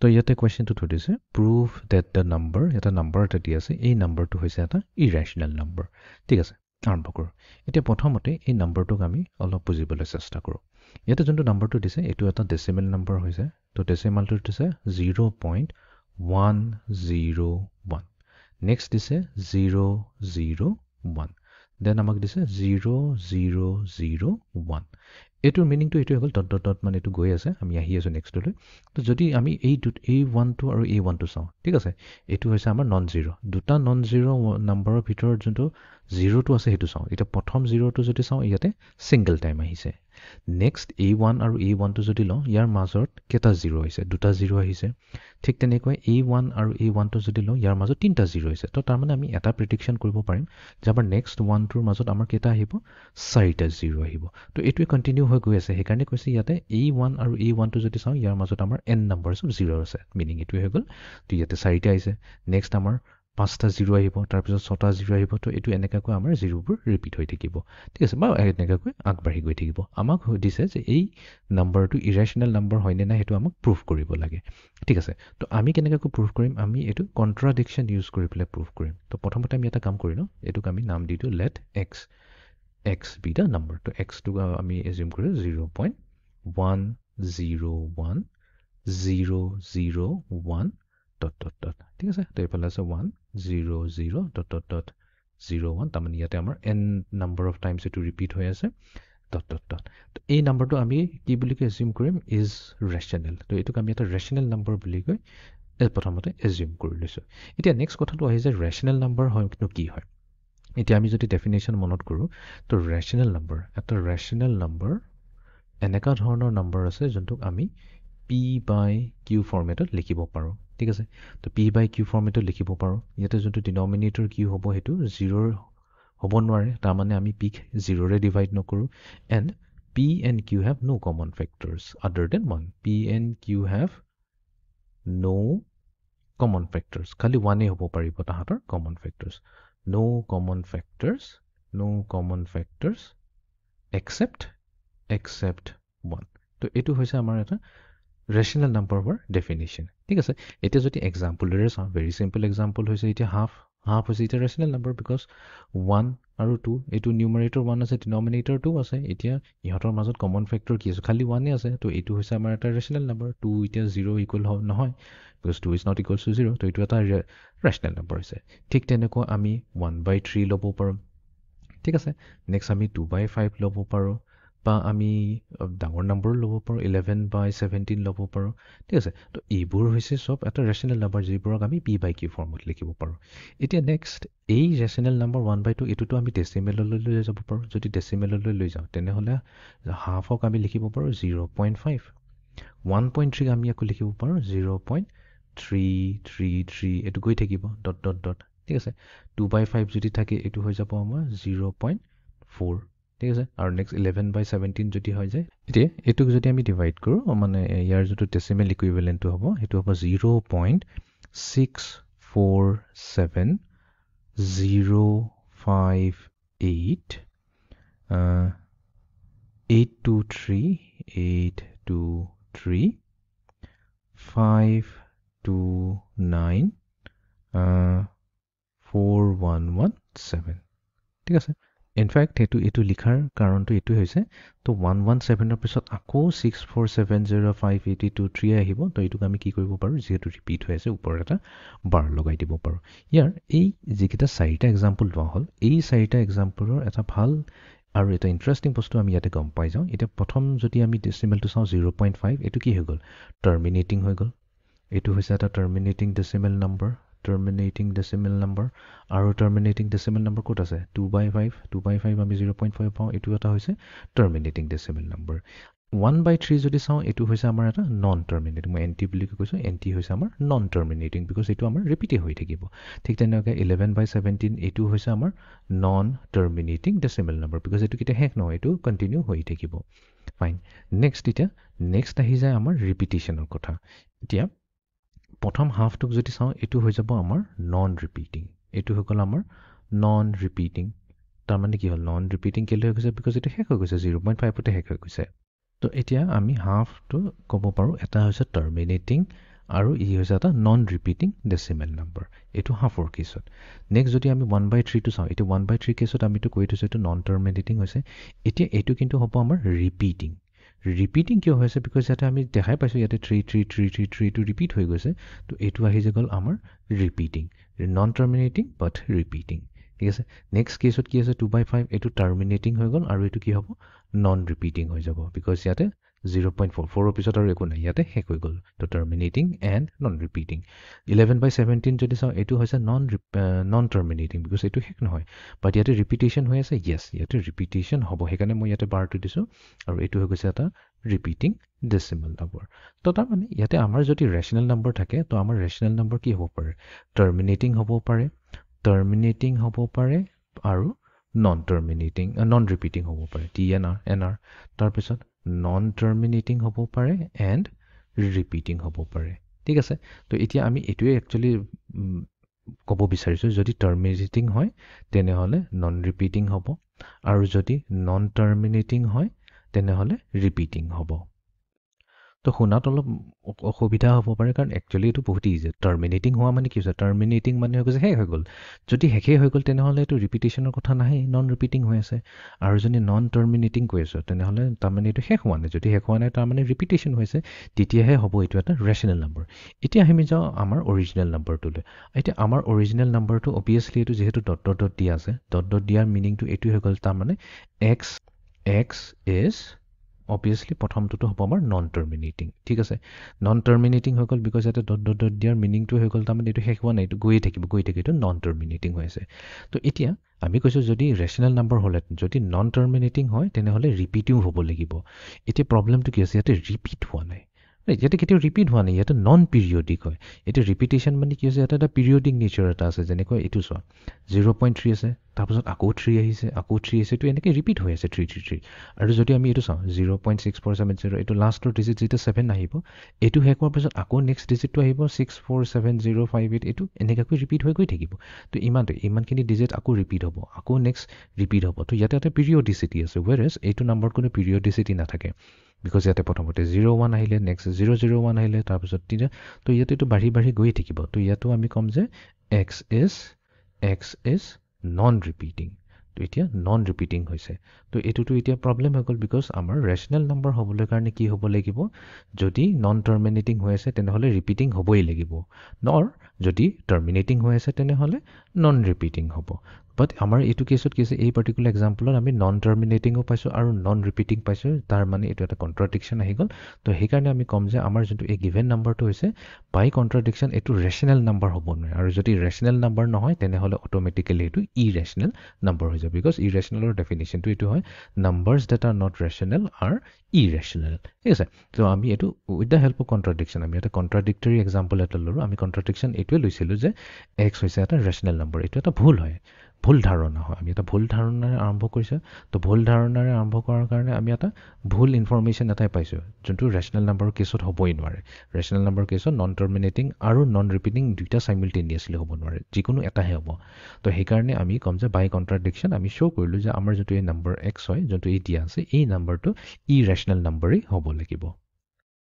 তো ইয়াতে কুৱেশ্যনটো সুধিছে প্ৰুভ ডেট দ্য নাম্বাৰ এটা নাম্বাৰ এটা দি আছে এই নাম্বাৰটো হৈছে এটা ইৰেশ্যনেল নাম্বাৰ ঠিক আছে আৰম্ভ কৰোঁ এতিয়া প্ৰথমতে এই নাম্বাৰটোক আমি অলপ বুজিবলৈ চেষ্টা কৰোঁ ইয়াতে যোনটো নাম্বাৰটো দিছে এইটো এটা ডেচিমেল নাম্বাৰ হৈছে তো ডেচিমেলটো দিছে 0.101 নেক্সট দিছে 001 দেন আমাক দিছে 0001 এইটোৰ মিনিংটো এইটো হৈ গ'ল ডট ডট ডট মানে এইটো গৈ আছে আমি আহি আছোঁ নেক্সটলৈ তো যদি আমি এই ওৱানটো আৰু এই ওৱানটো চাওঁ ঠিক আছে এইটো হৈছে আমাৰ নন জিৰ' দুটা নন জিৰ' নাম্বাৰৰ ভিতৰত যোনটো জিৰ'টো আছে সেইটো চাওঁ এতিয়া প্ৰথম জিৰ'টো যদি চাওঁ ইয়াতে ছিংগল টাইম আহিছে নেক্সট A1 আৰু A1টো যদি লওঁ ইয়াৰ মাজত কেইটা জিৰ' আহিছে দুটা জিৰ' আহিছে ঠিক তেনেকৈ A1 আৰু A1টো যদি লওঁ ইয়াৰ মাজত তিনিটা জিৰ' আহিছে তো তাৰমানে আমি এটা প্ৰেডিকশ্যন কৰিব পাৰিম যে আমাৰ নেক্সট ওৱানটোৰ মাজত আমাৰ কেইটা আহিব চাৰিটা জিৰ' আহিব তো এইটোৱে কণ্টিনিউ হৈ গৈ আছে সেইকাৰণে কৈছে ইয়াতে A1 আৰু A1টো যদি চাওঁ ইয়াৰ মাজত আমাৰ n নাম্বাৰছ অফ জিৰ' আছে মিনিং এইটোৱে হৈ গ'ল তো ইয়াতে চাৰিটা আহিছে নেক্সট আমাৰ পাঁচটা জিৰ' আহিব তাৰপিছত ছটা জিৰ' আহিব তো এইটো এনেকুৱাকৈ আমাৰ জিৰ'বোৰ ৰিপিট হৈ থাকিব ঠিক আছে বা এনেকুৱাকৈ আগবাঢ়ি গৈ থাকিব আমাক সুধিছে যে এই নাম্বাৰটো ইৰেশ্যনেল নাম্বাৰ হয়নে নাই সেইটো আমাক প্ৰুভ কৰিব লাগে ঠিক আছে তো আমি কেনেকুৱাকৈ প্ৰুভ কৰিম আমি এইটো কণ্ট্ৰাডিকশ্যন ইউজ কৰি পেলাই প্ৰুভ কৰিম তো প্ৰথমতে আমি এটা কাম কৰি লওঁ এইটোক আমি নাম দি দিওঁ let X be the number তো এক্সটো আমি এজিউম কৰোঁ 0.1010001 ডট ডট ডট ঠিক আছে তো এইফালে আছে 100 ডট ডট ডট 01 তাৰমানে ইয়াতে আমাৰ n নাম্বাৰ অফ টাইমছ এইটো ৰিপিট হৈ আছে ডট ডট ডট তো এই নাম্বাৰটো আমি কি বুলি কৈ এজিউম কৰিম ইজ ৰেশ্যনেল তো এইটোক আমি এটা ৰেশ্যনেল নাম্বাৰ বুলি কৈ প্ৰথমতে এজিউম কৰি লৈছোঁ এতিয়া নেক্সট কথাটো আহি যে ৰেশ্যনেল নাম্বাৰ হয় কিন্তু কি হয় এতিয়া আমি যদি ডেফিনেশ্যন মনত কৰোঁ তো ৰেশ্যনেল নাম্বাৰ এটা ৰেশ্যনেল নাম্বাৰ এনেকুৱা ধৰণৰ নাম্বাৰ আছে যোনটোক আমি P/Q ফৰ্মেটত লিখিব পাৰোঁ ঠিক আছে তো P/Q ফৰ্মেটত লিখিব পাৰোঁ ইয়াতে যোনটো ডিনমিনেটৰ কিউ হ'ব সেইটো জিৰ'ৰ হ'ব নোৱাৰে তাৰমানে আমি পিক জিৰ'ৰে ডিভাইড নকৰোঁ and P and Q have no common factors other than 1 P and Q have no common factors খালি 1 হ'ব পাৰিব তাহাঁতৰ common factors no common factors except 1 তো এইটো হৈছে আমাৰ এটা ৰেশ্যনেল নাম্বাৰ হোৱাৰ ডেফিনেশ্যন ঠিক আছে এতিয়া যদি এক্সাম্পলেৰে চাওঁ ভেৰি চিম্পল এক্সাম্পল হৈছে এতিয়া হাফ হৈছে এতিয়া ৰেশ্যনেল নাম্বাৰ বিকজ 1 আৰু 2 এইটো নিউমাৰেটৰ 1 আছে ডিনমিনেটৰ 2 আছে এতিয়া ইহঁতৰ মাজত কমন ফেক্টৰ কি আছে খালি 1 আছে তো এইটো হৈছে আমাৰ এটা ৰেশ্যনেল নাম্বাৰ 2 এতিয়া 0 ইকুৱেল নহয় because 2 is not equals to 0 তো এইটো এটা ৰেশ্যনেল নাম্বাৰ হৈছে ঠিক তেনেকৈ আমি 1/3 ল'ব পাৰোঁ ঠিক আছে নেক্সট আমি 2/5 ল'ব পাৰোঁ বা আমি ডাঙৰ নাম্বাৰো ল'ব পাৰোঁ 11/17 ল'ব পাৰোঁ ঠিক আছে তো এইবোৰ হৈছে চব এটা ৰেশ্যনেল নাম্বাৰ যিবোৰক আমি P/Q ফৰ্মত লিখিব পাৰোঁ এতিয়া নেক্সট এই ৰেশ্যনেল নাম্বাৰ 1/2 এইটোতো আমি ডেচিমেললৈ লৈ যাব পাৰোঁ যদি ডেচিমেললৈ লৈ যাওঁ তেনেহ'লে হাফক আমি লিখিব পাৰোঁ 0.5 1.3 আমি আকৌ লিখিব পাৰোঁ 0.333 এইটো গৈ থাকিব ডট ডট ডট ঠিক আছে 2/5 যদি থাকে এইটো হৈ যাব আমাৰ 0.4 ঠিক আছে আৰু নেক্সট 11/17 যদি হৈ যায় এতিয়া এইটোক যদি আমি ডিভাইড কৰোঁ মানে ইয়াৰ যিটো ডেচিমেল ইকুইভেলেণ্টটো হ'ব সেইটো হ'ব 0.647058823 529 4117 ঠিক আছে ইনফেক্ট এইটো লিখাৰ কাৰণটো এইটোৱে হৈছে তো 117ৰ পিছত আকৌ 6470583 আহিব তো এইটোক আমি কি কৰিব পাৰোঁ যিহেতু ৰিপিট হৈ আছে ওপৰত এটা বাৰ লগাই দিব পাৰোঁ ইয়াৰ এই যিকেইটা চাৰিটা এক্সাম্পল লোৱা হ'ল এই চাৰিটা এক্সাম্পলৰ এটা ভাল আৰু এটা ইণ্টাৰেষ্টিং বস্তু আমি ইয়াতে গম পাই যাওঁ এতিয়া প্ৰথম যদি আমি ডেচিমেলটো চাওঁ 0.5 এইটো কি হৈ গ'ল টাৰ্মিনেটিং হৈ গ'ল এইটো হৈছে এটা টাৰ্মিনেটিং ডেচিমেল নাম্বাৰ আৰু টাৰ্মিনেটিং ডেচিমেল নাম্বাৰ ক'ত আছে 2/5 আমি 0.5 পাওঁ এইটো এটা হৈছে টাৰ্মিনেটিং ডেচিমেল নাম্বাৰ 1/3 যদি চাওঁ এইটো হৈছে আমাৰ এটা নন টাৰ্মিনেটিং মই এনটি বুলি কৈছোঁ এনটি হৈছে আমাৰ নন টাৰ্মিনেটিং বিকজ এইটো আমাৰ ৰিপিটেড হৈ থাকিব ঠিক তেনেকৈ 11/17 এইটো হৈছে আমাৰ non terminating decimal number because এইটো কেতিয়া শেষ নহয় এইটো কণ্টিনিউ হৈ থাকিব ফাইন নেক্সট আহি যায় আমাৰ ৰিপিটেশ্যনৰ কথা এতিয়া প্ৰথম হাফটোক যদি চাওঁ এইটো হৈ যাব আমাৰ নন ৰিপিটিং এইটো হৈ গ'ল আমাৰ নন ৰিপিটিং তাৰমানে কি হ'ল নন ৰিপিটিং কেলৈ হৈ গৈছে বিকজ এইটো শেষ হৈ গৈছে 0.5তে শেষ হৈ গৈছে তো এতিয়া আমি হাফটো ক'ব পাৰোঁ এটা হৈছে টাৰ্মিনেটিং আৰু ই হৈছে এটা নন ৰিপিটিং ডেচিমেল নাম্বাৰ এইটো হাফৰ কেছত নেক্সট যদি আমি 1/3টো চাওঁ এতিয়া 1/3 কেছত আমিতো কৈ থৈছোঁ এইটো নন টাৰ্মিনেটিং হৈছে এতিয়া এইটো কিন্তু হ'ব আমাৰ ৰিপিটিং কিয় হৈছে বিকজ ইয়াতে আমি দেখাই পাইছোঁ ইয়াতে 3 ৰিপিট হৈ গৈছে তো এইটো আহি গ'ল আমাৰ ৰিপিটিং নন টাৰ্মিনেটিং বাট ৰিপিটিং ঠিক আছে নেক্সট কেছত কি আছে 2/5 এইটো টাৰ্মিনেটিং হৈ গ'ল আৰু এইটো কি হ'ব নন ৰিপিটিং হৈ যাব বিকজ ইয়াতে 0.4 পিছত আৰু একো নাই ইয়াতে শেষ হৈ গ'ল তো টাৰ্মিনেটিং এণ্ড নন ৰিপিটিং 11/17 যদি চাওঁ এইটো হৈছে নন টাৰ্মিনেটিং বিকজ এইটো শেষ নহয় বাট ইয়াতে ৰিপিটেশ্যন হৈ আছে য়েছ ইয়াতে ৰিপিটেশ্যন হ'ব সেইকাৰণে মই ইয়াতে বাৰটো দিছোঁ আৰু এইটো হৈ গৈছে এটা ৰিপিটিং ডেচিমেল নাম্বাৰ তো তাৰমানে ইয়াতে আমাৰ যদি ৰেচনেল নাম্বাৰ থাকে তো আমাৰ ৰেচনেল নাম্বাৰ কি হ'ব পাৰে টাৰ্মিনেটিং হ'ব পাৰে আৰু নন ৰিপিটিং হ'ব পাৰে TNR তাৰপিছত নন টাৰ্মিনেটিং হ'ব পাৰে এণ্ড ৰিপিটিং হ'ব পাৰে ঠিক আছে তো এতিয়া আমি এইটোৱে একচুৱেলি ক'ব বিচাৰিছোঁ যদি টাৰ্মিনেটিং হয় তেনেহ'লে নন ৰিপিটিং হ'ব আৰু যদি নন টাৰ্মিনেটিং হয় তেনেহ'লে ৰিপিটিং হ'ব তো শুনাত অলপ অসুবিধা হ'ব পাৰে কাৰণ একচুৱেলি এইটো বহুত ইজি টাৰ্মিনেটিং হোৱা মানে কি হৈছে টাৰ্মিনেটিং মানে হৈ গৈছে শেষ হৈ গ'ল যদি শেষেই হৈ গ'ল তেনেহ'লে এইটো ৰিপিটেশ্যনৰ কথা নাহে নন ৰিপিটিং হৈ আছে আৰু যদি নন টাৰ্মিনেটিং কৈ আছোঁ তেনেহ'লে তাৰমানে এইটো শেষ হোৱা নাই যদি শেষ হোৱা নাই তাৰমানে ৰিপিটেশ্যন হৈছে তেতিয়াহে হ'ব এইটো এটা ৰেচনেল নাম্বাৰ এতিয়া আমি যাওঁ আমাৰ অৰিজিনেল নাম্বাৰটোলৈ এতিয়া আমাৰ অৰিজিনেল নাম্বাৰটো অবিয়াছলি এইটো যিহেতু ডট দিয়া আছে ডট দিয়াৰ মিনিংটো এইটো হৈ গ'ল তাৰমানে এক্স ইজ অবিয়াছলি প্ৰথমটোতো হ'ব আমাৰ নন টাৰ্মিনেটিং ঠিক আছে নন টাৰ্মিনেটিং হৈ গ'ল বিকজ ইয়াতে ডট দিয়াৰ মিনিংটো হৈ গ'ল তাৰমানে এইটো শেষ হোৱা নাই এইটো গৈয়ে থাকিব এইটো নন টাৰ্মিনেটিং হৈ আছে তো এতিয়া আমি কৈছোঁ যদি ৰেচনেল নাম্বাৰ হ'লেহেঁতেন যদি নন টাৰ্মিনেটিং হয় তেনেহ'লে ৰিপিটিও হ'ব লাগিব এতিয়া প্ৰব্লেমটো কি আছে ইয়াতে ৰিপিট হোৱা নাই ইয়াতে কেতিয়াও ৰিপিট হোৱা নাই ইয়াতে নন পিৰিয়ডিক হয় এতিয়া ৰিপিটেশ্যন মানে কি হৈছে ইয়াতে এটা পিৰিয়ডিক নেচাৰ এটা আছে যেনেকৈ এইটো চোৱা 0.3 আছে তাৰপিছত আকৌ 3 আহিছে এইটো এনেকৈ ৰিপিট হৈ আছে 3 আৰু যদি আমি এইটো চাওঁ 0.6470 এইটো লাষ্টৰ ডিজিট যেতিয়া 7 আহিব এইটো শেষ হোৱাৰ পিছত আকৌ নেক্সট ডিজিটটো আহিব 647058 এইটো এনেকুৱাকৈ ৰিপিট হৈ গৈ থাকিব তো ইমানখিনি ডিজিট আকৌ ৰিপিট হ'ব আকৌ নেক্সট ৰিপিট হ'ব তো ইয়াতে এটা পিৰিয়ডিচিটি আছে ৱেৰাজ এইটো নাম্বাৰত কোনো পিৰিয়ডিচিটি নাথাকে বিকজ ইয়াতে প্ৰথমতে 01 আহিলে নেক্সট 001 আহিলে তাৰপিছত তেতিয়া তো ইয়াতে এইটো বাঢ়ি গৈ থাকিব তো ইয়াতো আমি ক'ম যে এক্স ইজ নন ৰিপিটিং তো এতিয়া নন ৰিপিটিং হৈছে তো এইটোতো এতিয়া প্ৰব্লেম হৈ গ'ল বিকজ আমাৰ ৰেচনেল নাম্বাৰ হ'বলৈ কাৰণে কি হ'ব লাগিব যদি নন টাৰ্মিনেটিং হৈ আছে তেনেহ'লে ৰিপিটিং হ'বই লাগিব যদি টাৰ্মিনেটিং হৈ আছে তেনেহ'লে নন ৰিপিটিং হ'ব বাট আমাৰ এইটো কেছত কি আছে এই পাৰ্টিকুলাৰ এক্সাম্পলত আমি নন টাৰ্মিনেটিঙো পাইছোঁ আৰু নন ৰিপিটিং পাইছোঁ তাৰ মানে এইটো এটা কণ্ট্ৰাডিকশ্যন আহি গ'ল তো সেইকাৰণে আমি ক'ম যে আমাৰ যোনটো এই গিভেন নাম্বাৰটো হৈছে বাই কণ্ট্ৰাডিকশ্যন এইটো ৰেচনেল নাম্বাৰ হ'ব নোৱাৰে আৰু যদি ৰেচনেল নাম্বাৰ নহয় তেনেহ'লে অট'মেটিকেলি এইটো ইৰেচনেল নাম্বাৰ হৈ যাব বিকজ ইৰেচনেলৰ ডেফিনেশ্যনটো এইটো হয় numbers that are not rational are irrational ঠিক আছে তো আমি এইটো with the help of contradiction আমি এটা কণ্ট্ৰাডিক্টৰী এক্সাম্পল এটা ল'লোঁ আমি কণ্ট্ৰাডিকশ্যন এইটোৱে লৈছিলোঁ যে এক্স হৈছে এটা ৰেচনেল নাম্বাৰ এইটো এটা ভুল ধাৰণা হয় আমি এটা ভুল ধাৰণাৰে আৰম্ভ কৰিছোঁ তো ভুল ধাৰণাৰে আৰম্ভ কৰাৰ কাৰণে আমি এটা ভুল ইনফৰ্মেশ্যন এটাই পাইছোঁ যোনটো ৰেচনেল নাম্বাৰৰ কেছত হ'বই নোৱাৰে ৰেচনেল নাম্বাৰ কেছত নন টাৰ্মিনেটিং আৰু নন ৰিপিটিং দুইটা চাইমিলটেনিয়াছলি হ'ব নোৱাৰে যিকোনো এটাহে হ'ব তো সেইকাৰণে আমি ক'ম যে বাই কণ্ট্ৰাডিকশ্যন আমি শ্ব' কৰিলোঁ যে আমাৰ যোনটো এই নাম্বাৰ এক্স হয় যোনটো এই দিয়া আছে এই নাম্বাৰটো ইৰেচনেল নাম্বাৰেই হ'ব লাগিব